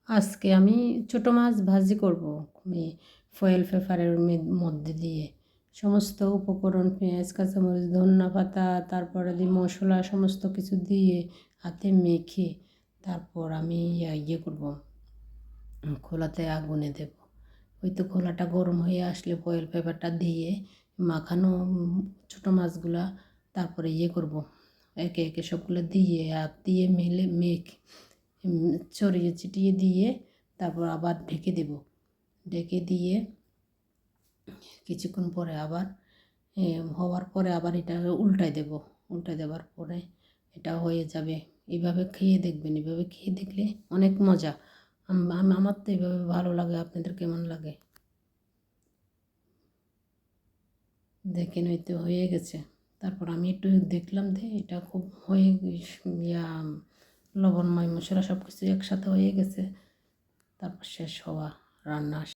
আজকে আমি ছোটো মাছ ভাজি করব ফয়েল পেপারের মধ্যে দিয়ে সমস্ত উপকরণ পেঁয়াজ কাঁচামরিচ ধনিয়া পাতা তারপরে দিয়ে মশলা সমস্ত কিছু দিয়ে হাতে মেখে তারপর আমি করব, খোলাতে আগুনে দেব। ওই তো খোলাটা গরম হয়ে আসলে ফয়েল পেপারটা দিয়ে মাখানো ছোটো মাছগুলা তারপরে করব, একে একে সবগুলো দিয়ে দিয়ে মেখে ছড়িয়ে ছিটিয়ে দিয়ে তারপর আবার ঢেকে দেব। ঢেকে দিয়ে কিছুক্ষণ পরে আবার হওয়ার পরে আবার এটা উল্টায় দেব। উল্টায় দেওয়ার পরে এটা হয়ে যাবে। এইভাবে খেয়ে দেখবেন, এভাবে খেয়ে দেখলে অনেক মজা। আমার তো এইভাবে ভালো লাগে, আপনাদের কেমন লাগে দেখেন। ওই তো হয়ে গেছে। তারপর আমি একটু দেখলাম এটা খুব হয়ে লবণময় মশলা সব কিছু একসাথে হয়ে গেছে। তারপর শেষ হওয়া রান্না।